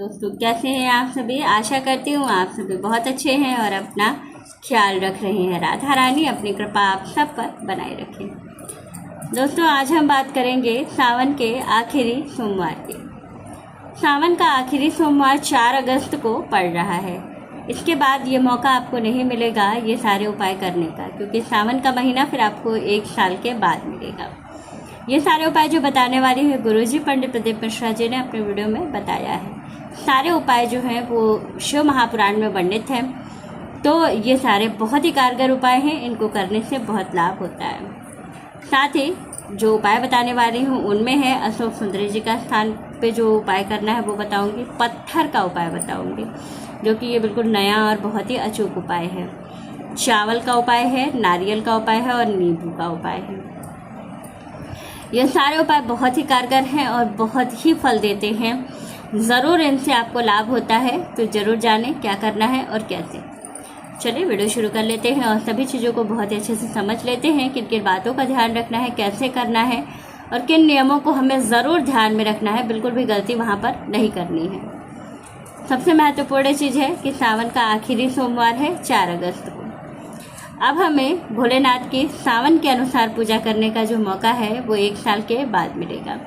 दोस्तों कैसे हैं आप सभी। आशा करती हूँ आप सभी बहुत अच्छे हैं और अपना ख्याल रख रहे हैं। राधा रानी अपनी कृपा आप सब पर बनाए रखें। दोस्तों आज हम बात करेंगे सावन के आखिरी सोमवार की। सावन का आखिरी सोमवार 4 अगस्त को पड़ रहा है। इसके बाद ये मौका आपको नहीं मिलेगा ये सारे उपाय करने का, क्योंकि सावन का महीना फिर आपको 1 साल के बाद मिलेगा। ये सारे उपाय जो बताने वाली है गुरुजी पंडित प्रदीप मिश्रा जी ने अपने वीडियो में बताया है। सारे उपाय जो हैं वो शिव महापुराण में वर्णित हैं, तो ये सारे बहुत ही कारगर उपाय हैं। इनको करने से बहुत लाभ होता है। साथ ही जो उपाय बताने वाली हूँ उनमें है अशोक सुंदरी जी का स्थान पे जो उपाय करना है वो बताऊँगी। पत्थर का उपाय बताऊँगी जो कि ये बिल्कुल नया और बहुत ही अचूक उपाय है। चावल का उपाय है, नारियल का उपाय है और नींबू का उपाय है। ये सारे उपाय बहुत ही कारगर हैं और बहुत ही फल देते हैं। ज़रूर इनसे आपको लाभ होता है, तो ज़रूर जानें क्या करना है और कैसे। चलिए वीडियो शुरू कर लेते हैं और सभी चीज़ों को बहुत ही अच्छे से समझ लेते हैं। किन किन बातों का ध्यान रखना है, कैसे करना है और किन नियमों को हमें ज़रूर ध्यान में रखना है। बिल्कुल भी गलती वहाँ पर नहीं करनी है। सबसे महत्वपूर्ण चीज़ है कि सावन का आखिरी सोमवार है 4 अगस्त को। अब हमें भोलेनाथ की सावन के अनुसार पूजा करने का जो मौका है वो 1 साल के बाद मिलेगा।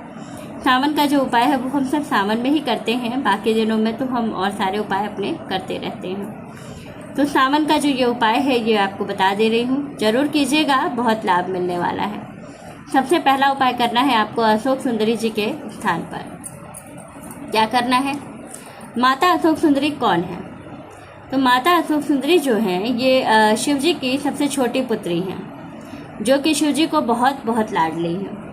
सावन का जो उपाय है वो हम सब सावन में ही करते हैं, बाकी दिनों में तो हम और सारे उपाय अपने करते रहते हैं। तो सावन का जो ये उपाय है ये आपको बता दे रही हूँ, ज़रूर कीजिएगा, बहुत लाभ मिलने वाला है। सबसे पहला उपाय करना है आपको अशोक सुंदरी जी के स्थान पर। क्या करना है? माता अशोक सुंदरी कौन है? तो माता अशोक सुंदरी जो हैं ये शिव जी की सबसे छोटी पुत्री हैं, जो कि शिव जी को बहुत बहुत लाडली हैं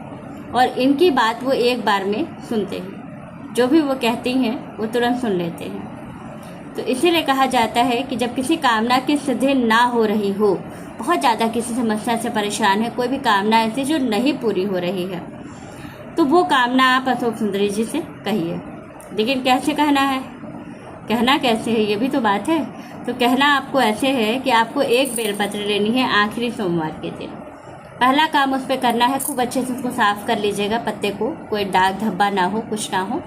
और इनकी बात वो एक बार में सुनते हैं। जो भी वो कहती हैं वो तुरंत सुन लेते हैं। तो इसीलिए कहा जाता है कि जब किसी कामना की सिद्धि ना हो रही हो, बहुत ज़्यादा किसी समस्या से परेशान है, कोई भी कामना ऐसी जो नहीं पूरी हो रही है, तो वो कामना आप अशोक सुंदरी जी से कहिए। लेकिन कैसे कहना है, कहना कैसे है, ये भी तो बात है। तो कहना आपको ऐसे है कि आपको एक बेलपत्र लेनी है आखिरी सोमवार के दिन। पहला काम उस पर करना है, खूब अच्छे से उसको साफ़ कर लीजिएगा पत्ते को, कोई दाग धब्बा ना हो, कुछ ना हो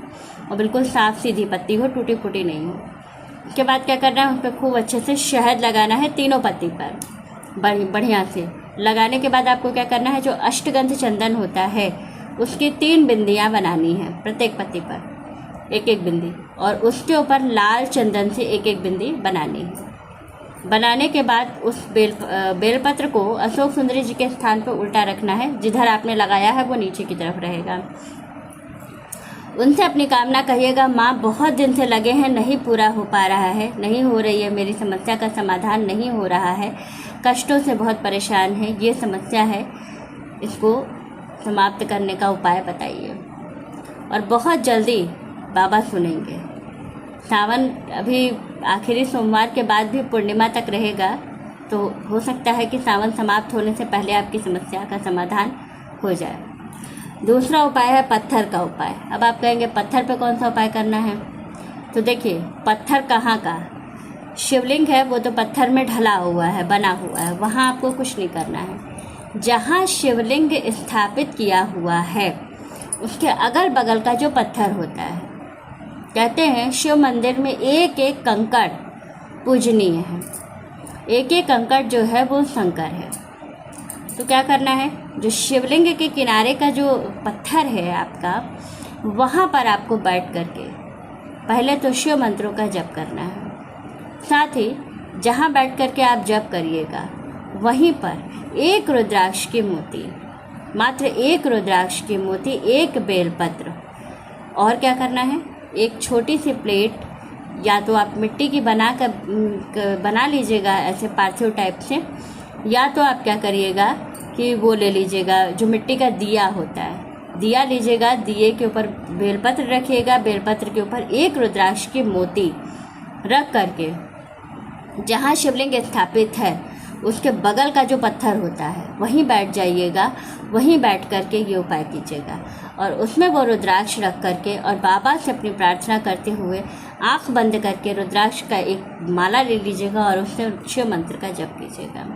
और बिल्कुल साफ़ सीधी पत्ती हो, टूटी फूटी नहीं हो। उसके बाद क्या करना है, उस पर खूब अच्छे से शहद लगाना है तीनों पत्ती पर बढ़िया से। लगाने के बाद आपको क्या करना है, जो अष्टगंध चंदन होता है उसकी 3 बिंदियाँ बनानी है, प्रत्येक पत्ती पर एक एक बिंदी, और उसके ऊपर लाल चंदन से एक एक बिंदी बनानी है। बनाने के बाद उस बेलपत्र को अशोक सुंदरी जी के स्थान पर उल्टा रखना है। जिधर आपने लगाया है वो नीचे की तरफ रहेगा। उनसे अपनी कामना कहिएगा, माँ बहुत दिन से लगे हैं, नहीं पूरा हो पा रहा है, नहीं हो रही है, मेरी समस्या का समाधान नहीं हो रहा है, कष्टों से बहुत परेशान है, ये समस्या है, इसको समाप्त करने का उपाय बताइए। और बहुत जल्दी बाबा सुनेंगे। सावन अभी आखिरी सोमवार के बाद भी पूर्णिमा तक रहेगा, तो हो सकता है कि सावन समाप्त होने से पहले आपकी समस्या का समाधान हो जाए। दूसरा उपाय है पत्थर का उपाय। अब आप कहेंगे पत्थर पे कौन सा उपाय करना है? तो देखिए, पत्थर कहाँ का? शिवलिंग है वो तो पत्थर में ढला हुआ है, बना हुआ है, वहाँ आपको कुछ नहीं करना है। जहाँ शिवलिंग स्थापित किया हुआ है उसके अगल बगल का जो पत्थर होता है, कहते हैं शिव मंदिर में एक एक कंकड़ पूजनीय है, एक एक कंकड़ जो है वो शंकर है। तो क्या करना है, जो शिवलिंग के किनारे का जो पत्थर है आपका, वहाँ पर आपको बैठ करके पहले तो शिव मंत्रों का जप करना है। साथ ही जहाँ बैठ करके आप जप करिएगा वहीं पर एक रुद्राक्ष की मोती, मात्र एक रुद्राक्ष की मोती, एक बेलपत्र, और क्या करना है, एक छोटी सी प्लेट, या तो आप मिट्टी की बना लीजिएगा ऐसे पार्थिव टाइप से, या तो आप क्या करिएगा कि वो ले लीजिएगा जो मिट्टी का दिया होता है, दिया लीजिएगा, दिए के ऊपर बेलपत्र रखिएगा, बेलपत्र के ऊपर एक रुद्राक्ष की मोती रख करके जहाँ शिवलिंग स्थापित है उसके बगल का जो पत्थर होता है वहीं बैठ जाइएगा। वहीं बैठ करके ये उपाय कीजिएगा और उसमें वो रुद्राक्ष रख करके और बाबा से अपनी प्रार्थना करते हुए आंख बंद करके रुद्राक्ष का एक माला ले लीजिएगा और उससे शिव मंत्र का जप कीजिएगा।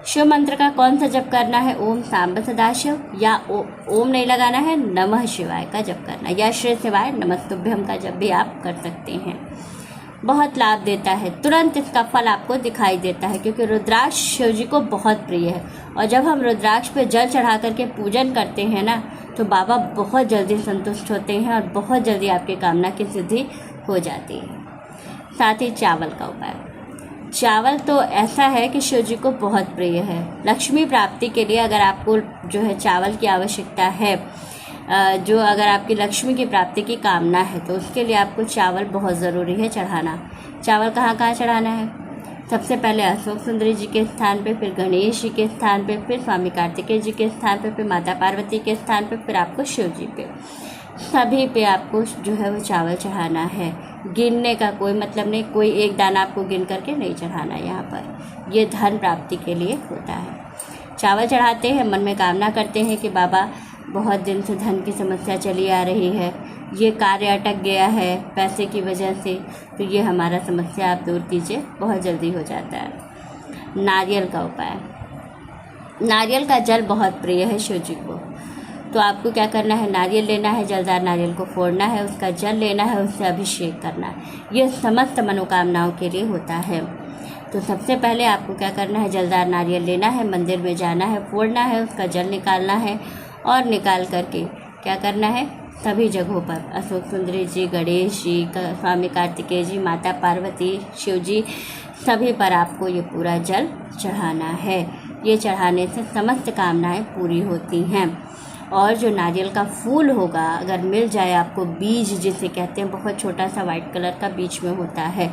शिव मंत्र का कौन सा जप करना है? ओम सांब सदाशिव, या ओम नहीं लगाना है, नमः शिवाय का जप करना, या श्री शिवाय नमस्तुभ्यम का जप भी आप कर सकते हैं। बहुत लाभ देता है, तुरंत इसका फल आपको दिखाई देता है, क्योंकि रुद्राक्ष शिव जी को बहुत प्रिय है। और जब हम रुद्राक्ष पे जल चढ़ा करके पूजन करते हैं ना, तो बाबा बहुत जल्दी संतुष्ट होते हैं और बहुत जल्दी आपकी कामना की सिद्धि हो जाती है। साथ ही चावल का उपाय। चावल तो ऐसा है कि शिव जी को बहुत प्रिय है। लक्ष्मी प्राप्ति के लिए अगर आपको जो है चावल की आवश्यकता है, जो अगर आपकी लक्ष्मी की प्राप्ति की कामना है, तो उसके लिए आपको चावल बहुत ज़रूरी है चढ़ाना। चावल कहाँ कहाँ चढ़ाना है? सबसे पहले अशोक सुंदरी जी के स्थान पे, फिर गणेश जी के स्थान पे, फिर स्वामी कार्तिकेय जी के स्थान पे, फिर माता पार्वती के स्थान पे, फिर आपको शिव जी पे, सभी पे आपको जो है वो चावल चढ़ाना है। गिनने का कोई मतलब नहीं, कोई एक दाना आपको गिन करके नहीं चढ़ाना। यहाँ पर ये धन प्राप्ति के लिए होता है। चावल चढ़ाते हैं, मन में कामना करते हैं कि बाबा बहुत दिन से धन की समस्या चली आ रही है, ये कार्य अटक गया है पैसे की वजह से, तो ये हमारा समस्या आप दूर कीजिए, बहुत जल्दी हो जाता है। नारियल का उपाय। नारियल का जल बहुत प्रिय है शिव जी को, तो आपको क्या करना है? नारियल लेना है, जलदार नारियल को फोड़ना है, उसका जल लेना है, उससे अभिषेक करना है। यह समस्त मनोकामनाओं के लिए होता है। तो सबसे पहले आपको क्या करना है? जलदार नारियल लेना है, मंदिर में जाना है, फोड़ना है, उसका जल निकालना है, और निकाल करके क्या करना है? सभी जगहों पर अशोक सुंदरी जी, गणेश जी, स्वामी कार्तिकेय जी, माता पार्वती, शिव जी, सभी पर आपको ये पूरा जल चढ़ाना है। ये चढ़ाने से समस्त कामनाएं पूरी होती हैं। और जो नारियल का फूल होगा, अगर मिल जाए आपको, बीज जिसे कहते हैं, बहुत छोटा सा वाइट कलर का बीच में होता है,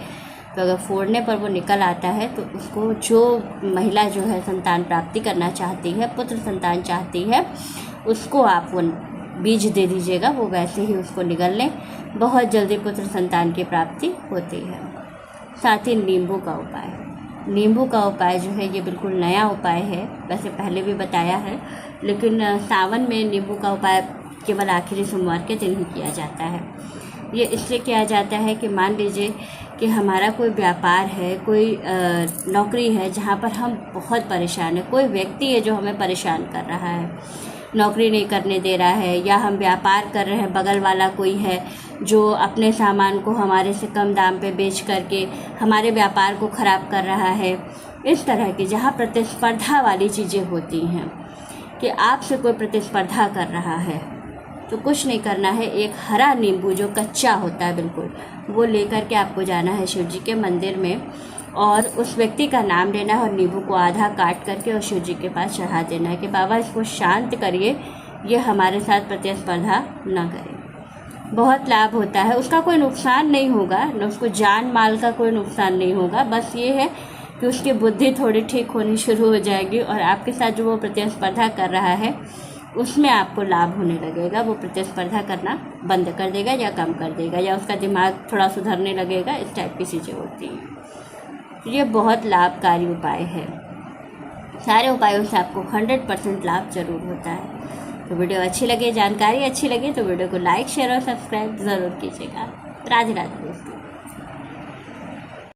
तो अगर फोड़ने पर वो निकल आता है, तो उसको जो महिला जो है संतान प्राप्ति करना चाहती है, पुत्र संतान चाहती है, उसको आप वो बीज दे दीजिएगा, वो वैसे ही उसको निगल लें, बहुत जल्दी पुत्र संतान की प्राप्ति होती है। साथ ही नींबू का उपाय। नींबू का उपाय जो है ये बिल्कुल नया उपाय है, वैसे पहले भी बताया है, लेकिन सावन में नींबू का उपाय केवल आखिरी सोमवार के दिन ही किया जाता है। ये इसलिए किया जाता है कि मान लीजिए कि हमारा कोई व्यापार है, कोई नौकरी है जहाँ पर हम बहुत परेशान हैं, कोई व्यक्ति है जो हमें परेशान कर रहा है, नौकरी नहीं करने दे रहा है, या हम व्यापार कर रहे हैं, बगल वाला कोई है जो अपने सामान को हमारे से कम दाम पे बेच करके हमारे व्यापार को ख़राब कर रहा है। इस तरह की जहाँ प्रतिस्पर्धा वाली चीज़ें होती हैं कि आपसे कोई प्रतिस्पर्धा कर रहा है, तो कुछ नहीं करना है, एक हरा नींबू जो कच्चा होता है बिल्कुल, वो लेकर के आपको जाना है शिव जी के मंदिर में, और उस व्यक्ति का नाम लेना है, और नींबू को आधा काट करके और शिव जी के पास चढ़ा देना है कि बाबा इसको शांत करिए, ये हमारे साथ प्रतिस्पर्धा न करे। बहुत लाभ होता है, उसका कोई नुकसान नहीं होगा, न उसको जान माल का कोई नुकसान नहीं होगा, बस ये है कि उसकी बुद्धि थोड़ी ठीक होनी शुरू हो जाएगी, और आपके साथ जो वो प्रतिस्पर्धा कर रहा है उसमें आपको लाभ होने लगेगा। वो प्रतिस्पर्धा करना बंद कर देगा या कम कर देगा, या उसका दिमाग थोड़ा सुधरने लगेगा, इस टाइप की चीज़ें होती हैं। ये बहुत लाभकारी उपाय है, सारे उपायों से आपको 100% लाभ जरूर होता है। तो वीडियो अच्छी लगे, जानकारी अच्छी लगी तो वीडियो को लाइक, शेयर और सब्सक्राइब ज़रूर कीजिएगा। राधे राधे दोस्तों।